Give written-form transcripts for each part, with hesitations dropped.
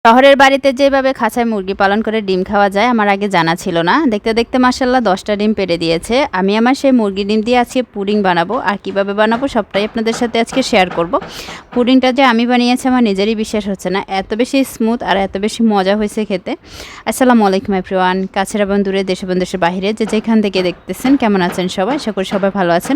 শহরের বাড়িতে যেভাবে খাঁচায় মুরগি পালন করে ডিম খাওয়া যায় আমার আগে জানা ছিল না। দেখতে দেখতে মাশাআল্লাহ 10টা ডিম পেড়ে দিয়েছে। আমি আমার সেই মুরগি ডিম দিয়ে আজকে পুডিং বানাবো, আর কিভাবে বানাবো সবটাই আপনাদের সাথে আজকে শেয়ার করব। পুডিংটা যে আমি বানিয়েছি আমার নিজেরই বিশ্বাস হচ্ছে না, এত বেশি স্মুথ আর এত বেশি মজা হয়েছে খেতে। আসসালামু আলাইকুম এভরিওয়ান, কাছের এবং দূরে, দেশ এবং দেশের বাইরে যে যেখান থেকে দেখতেছেন কেমন আছেন সবাই? আশা করি সবাই ভালো আছেন।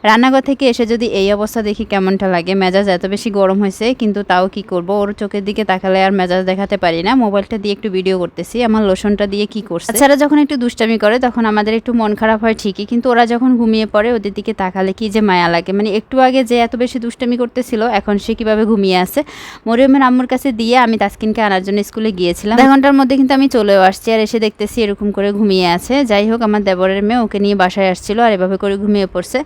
রান্নাঘর থেকে এসে যদি এই অবস্থা দেখি কেমনটা লাগে, মেজাজ এত বেশি গরম হয়েছে, কিন্তু তাও কি করব, ওর চোখের দিকে তাকালে আর মেজাজ দেখাতে পারি না। মোবাইলটা দিয়ে একটু ভিডিও করতেছি, আমার লোশনটা দিয়ে কি করছে। তাছাড়া যখন একটু দুষ্টামি করে তখন আমাদের একটু মন খারাপ হয় ঠিকই, কিন্তু ওরা যখন ঘুমিয়ে পড়ে ওদের দিকে তাকালে কি যে মায়া লাগে। মানে একটু আগে যে এত বেশি দুষ্টামি করতেছিল এখন সে কিভাবে ঘুমিয়ে আছে। মরিয়মের আম্মুর কাছে দিয়ে আমি তাসকিনকে আনার জন্য স্কুলে গিয়েছিলাম। 1 ঘন্টার মধ্যে কিন্তু আমি চলেও আসছি, আর এসে দেখতেছি এরকম করে ঘুমিয়ে আছে। যাই হোক, আমার দেবরের মেয়ে ওকে নিয়ে বাসায় আসছিল আর এভাবে করে ঘুমিয়ে পড়ছে।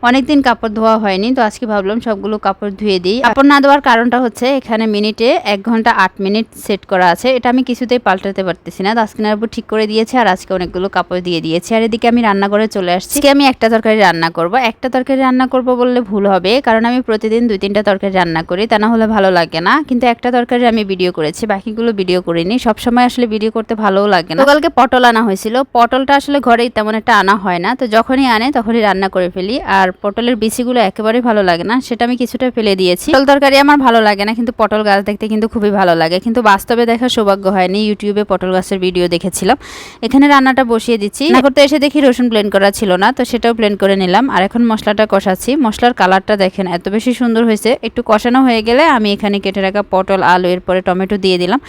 অনেকদিন কাপড় ধোয়া হয়নি, তো আজকে ভাবলাম সবগুলো কাপড় ধুয়ে দিই। কাপড় না দেওয়ার কারণটা হচ্ছে এখানে মিনিটে 1 ঘন্টা 8 মিনিট সেট করা আছে, এটা আমি কিছুতেই পাল্টাতে পারতেছি না। তাসকিনের উপর ঠিক করে দিয়েছে আর আজকে অনেকগুলো কাপড় দিয়ে দিয়েছে। আর এদিকে আমি রান্নাঘরে চলে আসছি। আজকে আমি একটা তরকারি রান্না করব। একটা তরকারি রান্না করব বললে ভুল হবে, কারণ আমি প্রতিদিন 2-3টা তরকারি রান্না করি, তা না হলে ভালো লাগে না। কিন্তু একটা তরকারি আমি ভিডিও করেছি, বাকিগুলো ভিডিও করিনি। সবসময় আসলে ভিডিও করতে ভালোও লাগে না। কালকে পটল আনা হয়েছিল, পটলটা আসলে ঘরেই তেমন একটা আনা হয় না, তো যখনই আনে তখনই রান্না করে ফেলি। আর পটলের বিচিগুলো একেবারেই ভালো লাগে না, সেটা আমি কিছুটা ফেলে দিয়েছি। পটল তরকারি আমার ভালো লাগে না, কিন্তু পটল গাছ দেখতে কিন্তু খুবই ভালো লাগে, কিন্তু বাস্তবে দেখার সৌভাগ্য হয়নি। ইউটিউবে পটল গাছের ভিডিও দেখেছিলাম। এখানে রান্নাটা বসিয়ে দিচ্ছি। রান্না করতে এসে দেখি রসুন ব্লেন্ড করা ছিল না, তো সেটাও ব্লেন্ড করে নিলাম। আর এখন মশলাটা কষাচ্ছি। মশলার কালারটা দেখেন এত বেশি সুন্দর হয়েছে। একটু কষানো হয়ে গেলে আমি এখানে কেটে রাখা পটল, আলু, এরপরে টমেটো দিয়ে দিলাম।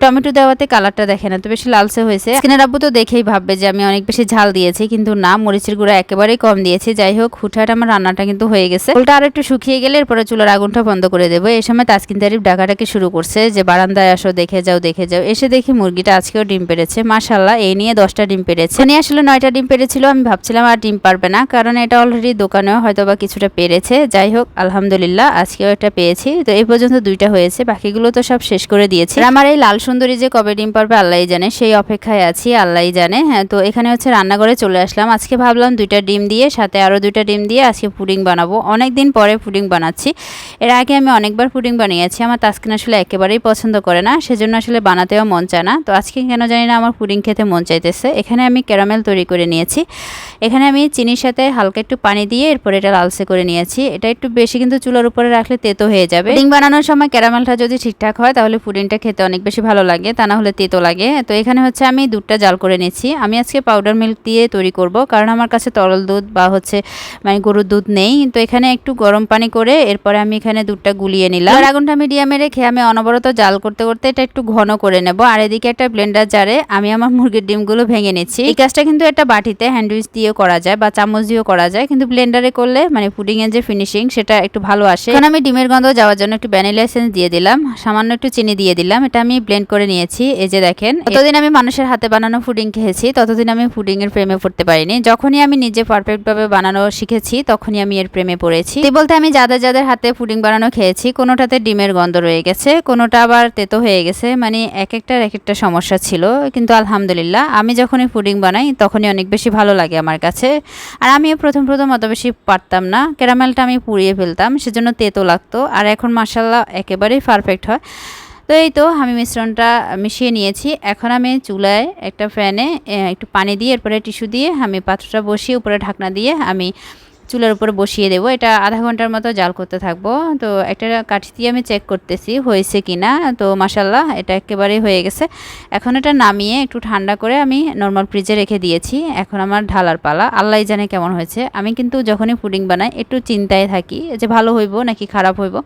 টমেটো দেওয়াতে কালারটা দেখেন এত বেশি লালচে হয়েছে। স্কিনের আব্বু তো দেখেই ভাববে যে আমি অনেক বেশি ঝাল দিয়েছি, কিন্তু না, মরিচের গুঁড়া একেবারেই কম দিয়েছি। যাই হোক, হুটহাট আমার রান্নাটা কিন্তু হয়ে গেছে। ওটা আর একটু শুকিয়ে গেলে এরপরে চুলার আগুনটা বন্ধ করে দেবো। এই সময় তাসকিন তারিফ ডাকাটাকে শুরু করছে যে বারান্দায় আসো, দেখে যাও দেখে যাও। এসে দেখি মুরগিটা আজকেও ডিম পেড়েছে। মাশাআল্লাহ, এই নিয়ে 10টা ডিম পেড়েছে। মানে আসলে 9টা ডিম পেড়েছিল। আমি ভাবছিলাম আর ডিম পারবে না, কারণ এটা অলরেডি দোকানেও হয়তো বা কিছুটা পেরেছে। যাই হোক, আলহামদুলিল্লাহ আজকেও একটা পেয়েছি। তো এই পর্যন্ত 2টা হয়েছে, বাকিগুলো তো সব শেষ করে দিয়েছি। আমার এই লাল সুন্দরী যে কবে ডিম পারবে আল্লাহই জানে, সেই অপেক্ষায় আছি, আল্লাহই জানে। হ্যাঁ, তো এখানে হচ্ছে রান্নাঘরে চলে আসলাম। আজকে ভাবলাম 2টা ডিম দিয়ে সাথে আরও 2টা ডিম দিয়ে আজকে পুডিং বানাবো। অনেক দিন পরে পুডিং বানাচ্ছি। এর আগে আমি অনেকবার পুডিং বানিয়েছি। আমার তাসকিন আসলে একেবারেই পছন্দ করে না, সেজন্য আসলে বানাতেও মন চায় না। তো আজকে কেন জানি না আমার পুডিং খেতে মন চাইতেছে। এখানে আমি ক্যারামেল তৈরি করে নিয়েছি। এখানে আমি চিনির সাথে হালকা একটু পানি দিয়ে এরপর এটা লালচে করে নিয়েছি। এটা একটু বেশি কিন্তু চুলার উপরে রাখলে তেতো হয়ে যাবে। পুডিং বানানোর সময় ক্যারামেলটা যদি ঠিকঠাক হয় তাহলে পুডিংটা খেতে অনেক বেশি ভালো লাগে, তা না হলে তেতো লাগে। তো এখানে হচ্ছে আমি দুধটা জাল করে নিচ্ছি। আমি আজকে পাউডার মিল্ক দিয়ে তৈরি করব, কারণ আমার কাছে তরল দুধ বা হচ্ছে মানে গরুর দুধ নেই। তো এখানে একটু গরম পানি করে এরপরে আমি এখানে দুধটা গুলিয়ে নিলাম। আর আগুনটা মিডিয়ামে রেখে আমি অনবরত জাল করতে করতে এটা একটু ঘন করে নেব। আর এদিকে একটা ব্লেন্ডার জারে আমি আমার মুরগির ডিমগুলো ভেঙে নিচ্ছি। এই কাজটা কিন্তু একটা বাটিতে হ্যান্ডউইচ দিয়েও করা যায় বা চামচ দিয়েও করা যায়, কিন্তু ব্লেন্ডারে করলে মানে পুডিং এর যে ফিনিশিং সেটা একটু ভালো আসে। এখন আমি ডিমের গন্ধ যাওয়ার জন্য একটু ভ্যানিলা এসেন্স দিয়ে দিলাম, সামান্য একটু চিনি দিয়ে দিলাম। এটা আমি ব্লেন্ড করে নিয়েছি। এই যে দেখেন, যতদিন আমি মানুষের হাতে বানানো পুডিং খেয়েছি ততদিন আমি পুডিং এর প্রেমে পড়তে পারিনি। যখনই আমি নিজে পারফেক্ট ভাবে বানানো শিখেছি তখনই আমি এর প্রেমে পড়েছি। বলতে আমি যাদের যাদের হাতে পুডিং বানানো খেয়েছি, কোনোটাতে ডিমের গন্ধ রয়ে গেছে, কোনোটা আবার তেতো হয়ে গেছে। মানে এক একটা সমস্যা ছিল, কিন্তু আলহামদুলিল্লাহ আমি যখনই পুডিং বানাই তখনই অনেক বেশি ভালো লাগে আমার কাছে। আর আমি প্রথম অত বেশি পারতাম না, ক্যারামেলটা আমি পুড়িয়ে ফেলতাম, সেজন্য তেতো লাগতো। আর এখন মাশাআল্লাহ একেবারেই পারফেক্ট হয়। তো এই তো আমি মিশ্রণটা মিশিয়ে নিয়েছি। এখন আমি চুলায় একটা ফ্যানে একটু পানি দিয়ে এরপরে টিস্যু দিয়ে আমি পাত্রটা বসিয়ে উপরে ঢাকনা দিয়ে আমি চুলার উপরে বসিয়ে দেবো। এটা আধা ঘন্টার মতো জাল করতে থাকবো। তো একটা কাঠি দিয়ে আমি চেক করতেছি হয়েছে কিনা। তো মাশাআল্লাহ এটা একেবারেই হয়ে গেছে। এখন এটা নামিয়ে একটু ঠান্ডা করে আমি নর্মাল ফ্রিজে রেখে দিয়েছি। এখন আমার ঢালার পালা। আল্লাহই জানে কেমন হয়েছে। আমি কিন্তু যখনই পুডিং বানাই একটু চিন্তায় থাকি যে ভালো হইব নাকি খারাপ হইব।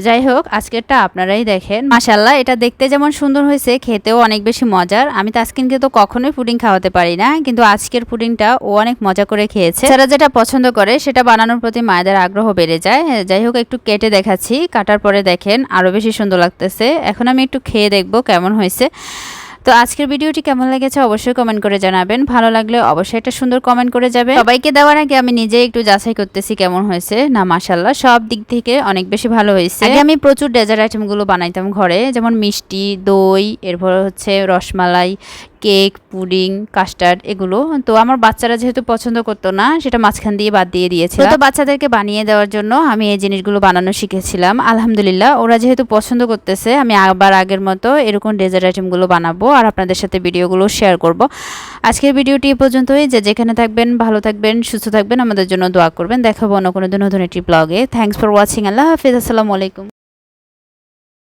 যাই হোক, আজকেরটা আপনারাই দেখেন। মাশাআল্লাহ, এটা দেখতে যেমন সুন্দর হয়েছে, খেতেও অনেক বেশি মজার। আমি তাসকিনকে তো কখনোই পুডিং খাওয়াতে পারি না, কিন্তু আজকের পুডিংটা ও অনেক মজা করে খেয়েছে। যারা যেটা পছন্দ করে সেটা বানানোর প্রতি মায়েদের আগ্রহ বেড়ে যায়। যাই হোক, একটু কেটে দেখাচ্ছি। কাটার পরে দেখেন আরো বেশি সুন্দর লাগতেছে। এখন আমি একটু খেয়ে দেখবো কেমন হয়েছে। তো আজকের ভিডিওটি কেমন লেগেছে অবশ্যই কমেন্ট করে জানাবেন। ভালো লাগলে অবশ্যই একটা সুন্দর কমেন্ট করে যাবেন। সবাইকে দেওয়ার আগে আমি নিজে একটু যাচাই করতেছি কেমন হয়েছে। না, মাশাআল্লাহ সব দিক থেকে অনেক বেশি ভালো হয়েছে। আগে আমি প্রচুর ডেজার্ট আইটেমগুলো বানাইতাম ঘরে, যেমন মিষ্টি, দই, এরপর হচ্ছে রসমালাই, কেক, পুডিং, কাস্টার্ড এগুলো। তো আমার বাচ্চারা যেহেতু পছন্দ করতো না, সেটা মাঝখান দিয়ে বাদ দিয়ে দিয়েছিল। তো বাচ্চাদেরকে বানিয়ে দেওয়ার জন্য আমি এই জিনিসগুলো বানানো শিখেছিলাম। আলহামদুলিল্লাহ ওরা যেহেতু পছন্দ করতেছে, আমি আবার আগের মতো এরকম ডেজার্ট আইটেমগুলো বানাবো আর আপনাদের সাথে ভিডিওগুলো শেয়ার করব। আজকের ভিডিওটি এ পর্যন্তই। যে যেখানে থাকবেন ভালো থাকবেন, সুস্থ থাকবেন, আমাদের জন্য দোয়া করবেন। দেখাবো অন্য কোনো নতুন একটি ব্লগে। Thanks for watching. আল্লাহ হাফিজ। আসসালামু আলাইকুম।